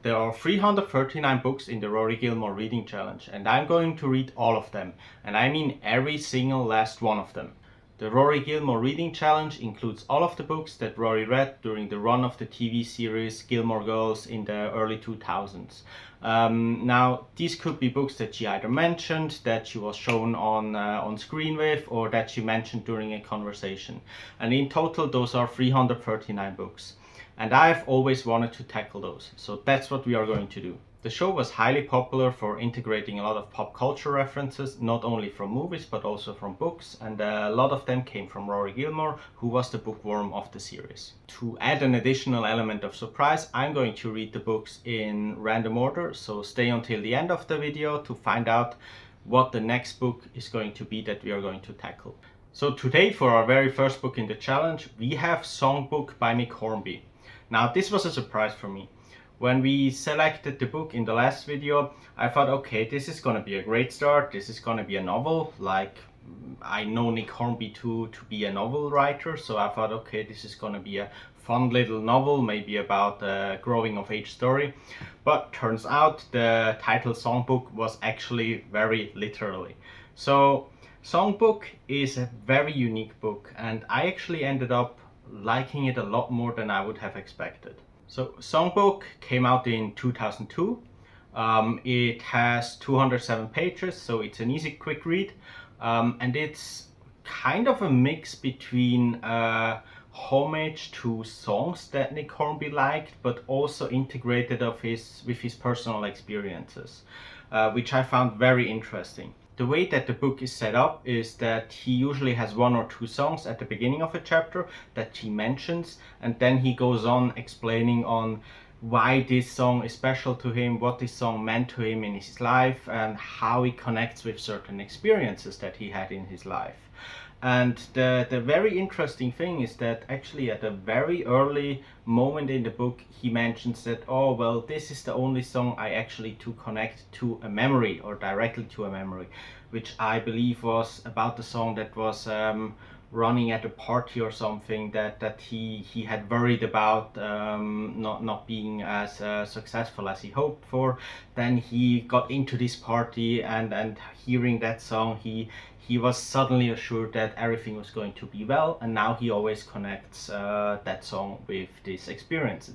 There are 339 books in the Rory Gilmore Reading Challenge, and I'm going to read all of them, and I mean every single last one of them. The Rory Gilmore Reading Challenge includes all of the books that Rory read during the run of the TV series Gilmore Girls in the early 2000s. Now, these could be books that she either mentioned, that she was shown on screen with, or that she mentioned during a conversation. And in total, those are 339 books. And I've always wanted to tackle those, so that's what we are going to do. The show was highly popular for integrating a lot of pop culture references, not only from movies but also from books, and a lot of them came from Rory Gilmore, who was the bookworm of the series. To add an additional element of surprise, I'm going to read the books in random order, so stay until the end of the video to find out what the next book is going to be that we are going to tackle. So today, for our very first book in the challenge, we have Songbook by Nick Hornby. Now, this was a surprise for me. When we selected the book in the last video, I thought, okay, this is gonna be a great start. This is gonna be a novel. Like, I know Nick Hornby to be a novel writer, so I thought, okay, this is gonna be a fun little novel, maybe about a growing of age story. But turns out the title Songbook was actually very literally. So Songbook is a very unique book, and I actually ended up liking it a lot more than I would have expected. So Songbook came out in 2002. It has 207 pages, so it's an easy, quick read, and it's kind of a mix between homage to songs that Nick Hornby liked, but also integrated with his personal experiences, which I found very interesting. The way that the book is set up is that he usually has one or two songs at the beginning of a chapter that he mentions, and then he goes on explaining on why this song is special to him, what this song meant to him in his life, and how it connects with certain experiences that he had in his life. And the very interesting thing is that actually at a very early moment in the book, he mentions that, oh, well, this is the only song I actually to connect to a memory, or directly to a memory, which I believe was about the song that was running at a party or something that he had worried about not being as successful as he hoped for. Then he got into this party, and hearing that song, he was suddenly assured that everything was going to be well, and now he always connects that song with this experience.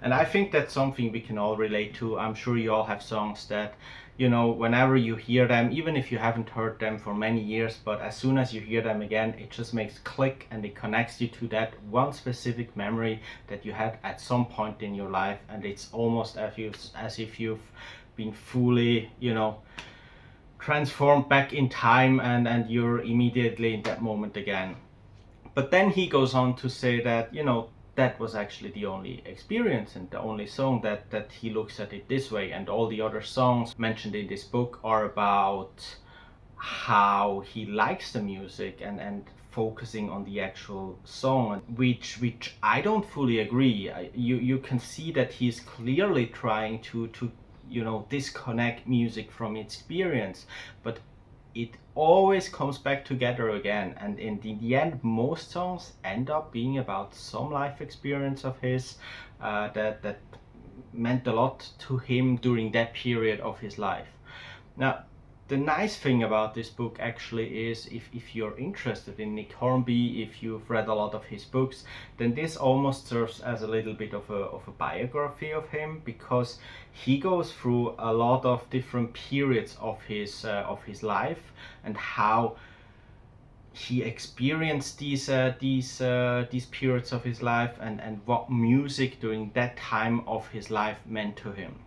And I think that's something we can all relate to. I'm sure you all have songs that, you know, whenever you hear them, even if you haven't heard them for many years, but as soon as you hear them again, it just makes click, and it connects you to that one specific memory that you had at some point in your life, and it's almost as if you've been fully, you know, transformed back in time, and you're immediately in that moment again. But then he goes on to say that, you know, that was actually the only experience and the only song that he looks at it this way, and all the other songs mentioned in this book are about how he likes the music and focusing on the actual song, which I don't fully agree. You can see that he's clearly trying to you know, disconnect music from experience, but it always comes back together again, and in the end most songs end up being about some life experience of his that meant a lot to him during that period of his life. Now, the nice thing about this book actually is, if you're interested in Nick Hornby, if you've read a lot of his books, then this almost serves as a little bit of a biography of him, because he goes through a lot of different periods of his life, and how he experienced these periods of his life, and what music during that time of his life meant to him.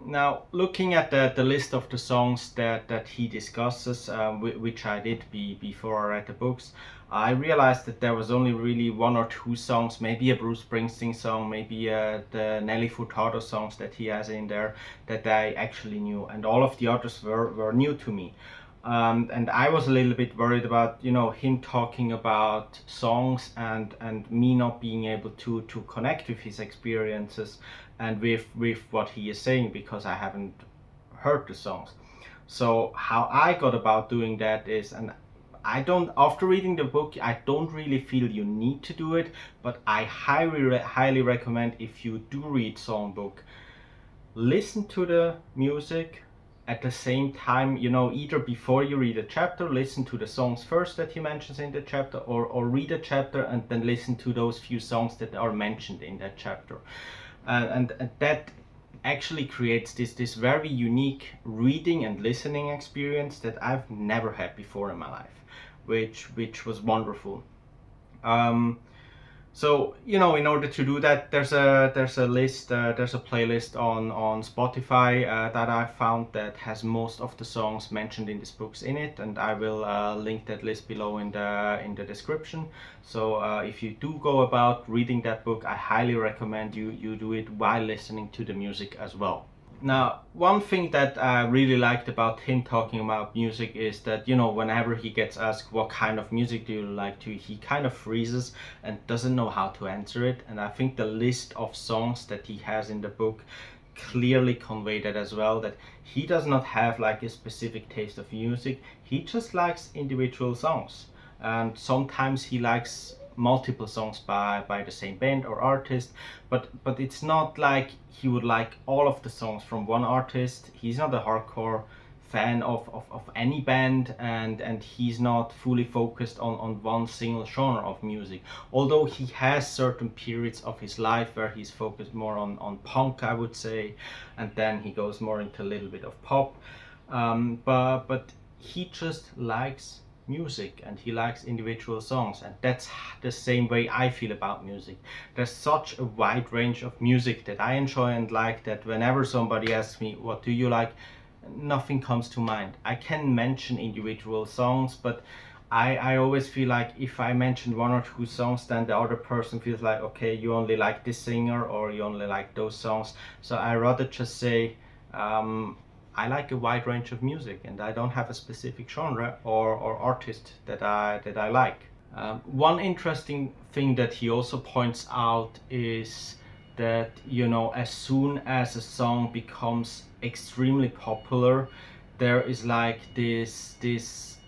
Now, looking at the list of the songs that he discusses, which I did before I read the books, I realized that there was only really one or two songs, maybe a Bruce Springsteen song, maybe the Nelly Furtado songs that he has in there, that I actually knew, and all of the others were new to me. And I was a little bit worried about, you know, him talking about songs and me not being able to connect with his experiences and with what he is saying, because I haven't heard the songs. So how I got about doing that is, and I don't, after reading the book, I don't really feel you need to do it, but I highly recommend, if you do read Songbook, listen to the music at the same time, either before you read a chapter, listen to the songs first that he mentions in the chapter, or read a chapter and then listen to those few songs that are mentioned in that chapter. And that actually creates this very unique reading and listening experience that I've never had before in my life, which was wonderful. So in order to do that, there's a list, there's a playlist on Spotify that I found that has most of the songs mentioned in these books in it, and I will link that list below in the description. So if you do go about reading that book, I highly recommend you do it while listening to the music as well. Now, one thing that I really liked about him talking about music is that, whenever he gets asked what kind of music do you like to, he kind of freezes and doesn't know how to answer it. And I think the list of songs that he has in the book clearly convey that as well, that he does not have like a specific taste of music. He just likes individual songs. And sometimes he likes multiple songs by the same band or artist, but it's not like he would like all of the songs from one artist. He's not a hardcore fan of any band, and he's not fully focused on one single genre of music, although he has certain periods of his life where he's focused more on punk, I would say, and then he goes more into a little bit of pop, but he just likes music and he likes individual songs, and that's the same way I feel about music. There's such a wide range of music that I enjoy and like, that whenever somebody asks me what do you like, nothing comes to mind. I can mention individual songs, but I always feel like if I mention one or two songs, then the other person feels like, okay, you only like this singer or you only like those songs. So I rather just say I like a wide range of music, and I don't have a specific genre or artist that I like. One interesting thing that he also points out is that, as soon as a song becomes extremely popular, there is like this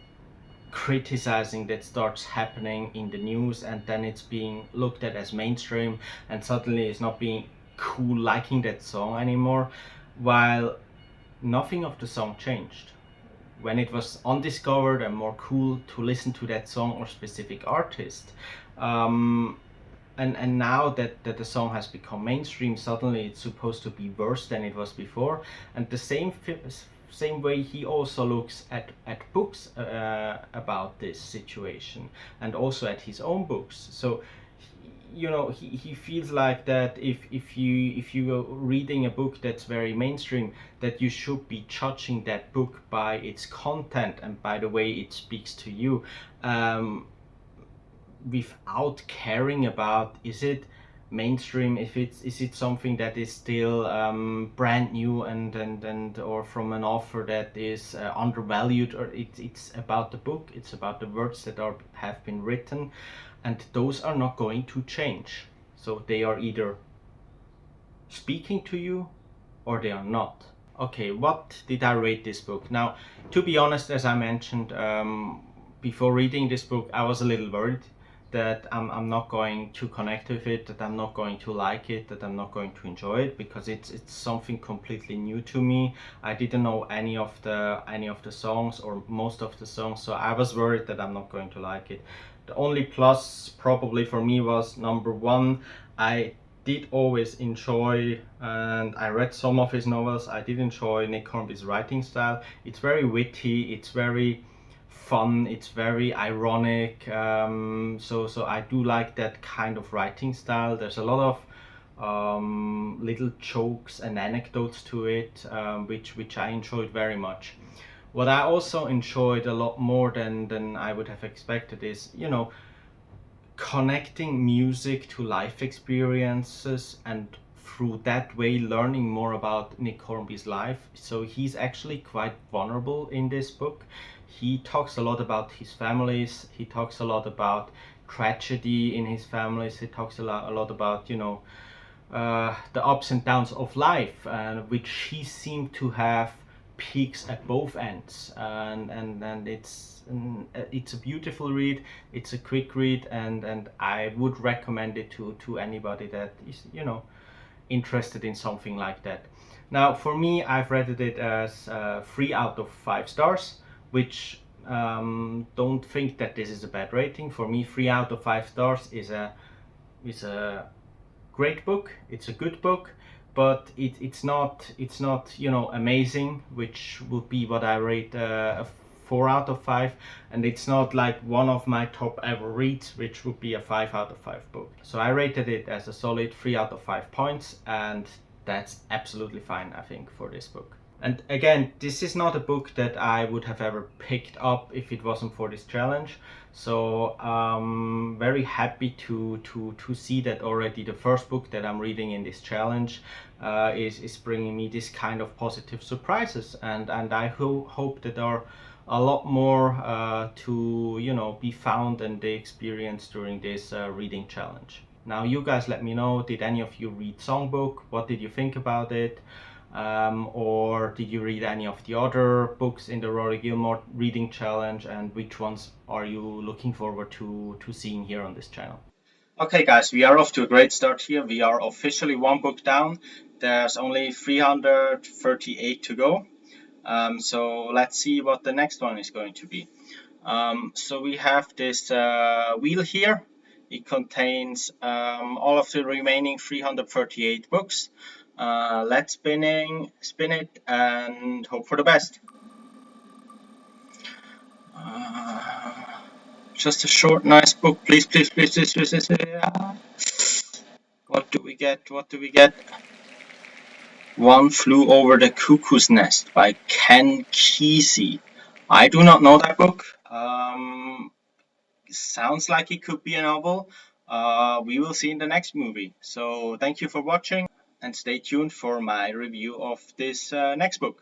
criticizing that starts happening in the news, and then it's being looked at as mainstream, and suddenly it's not being cool liking that song anymore, while nothing of the song changed. When it was undiscovered and more cool to listen to that song or specific artist, and now that the song has become mainstream, suddenly it's supposed to be worse than it was before. And the same way he also looks at books about this situation, and also at his own books. So he feels like that if you are reading a book that's very mainstream, that you should be judging that book by its content and by the way it speaks to you, without caring about is it mainstream, is it something that is still brand new and or from an author that is undervalued, or it's about the book, it's about the words that have been written, and those are not going to change. So they are either speaking to you or they are not. Okay, what did I rate this book? Now, to be honest, as I mentioned, before reading this book, I was a little worried that I'm not going to connect with it, that I'm not going to like it, that I'm not going to enjoy it, because it's something completely new to me. I didn't know any of the songs or most of the songs, so I was worried that I'm not going to like it. The only plus probably for me was, number one, I did always enjoy, and I read some of his novels, I did enjoy Nick Hornby's writing style. It's very witty, it's very fun, it's very ironic, so I do like that kind of writing style. There's a lot of little jokes and anecdotes to it, which I enjoyed very much. What I also enjoyed a lot more than I would have expected is, connecting music to life experiences, and through that way learning more about Nick Hornby's life. So he's actually quite vulnerable in this book. He talks a lot about his families, he talks a lot about tragedy in his families, he talks a lot about, the ups and downs of life, which he seemed to have peaks at both ends, and it's a beautiful read. It's a quick read, and I would recommend it to anybody that is, you know, interested in something like that. Now, for me, I've rated it as 3 out of 5 stars, which don't think that this is a bad rating. For me, 3 out of 5 stars is a great book. It's a good book, but it's not, you know, amazing, which would be what I rate a 4 out of 5, and it's not like one of my top ever reads, which would be a 5 out of 5 book. So I rated it as a solid 3 out of 5 points, and that's absolutely fine, I think, for this book. And again, this is not a book that I would have ever picked up if it wasn't for this challenge. So very happy to see that already the first book that I'm reading in this challenge is bringing me this kind of positive surprises, and I hope that there are a lot more to, you know, be found and they experience during this reading challenge. Now, you guys let me know, did any of you read Songbook? What did you think about it? Or did you read any of the other books in the Rory Gilmore Reading Challenge, and which ones are you looking forward to seeing here on this channel? Okay guys, we are off to a great start here. We are officially 1 book down. There's only 338 to go. So let's see what the next one is going to be. So we have this wheel here. It contains all of the remaining 338 books. Let's spin it and hope for the best. Just a short, nice book, please, please, please, please, please, please. What do we get? What do we get? One Flew Over the Cuckoo's Nest by Ken Kesey. I do not know that book. Sounds like it could be a novel. We will see in the next movie. So thank you for watching, and stay tuned for my review of this next book.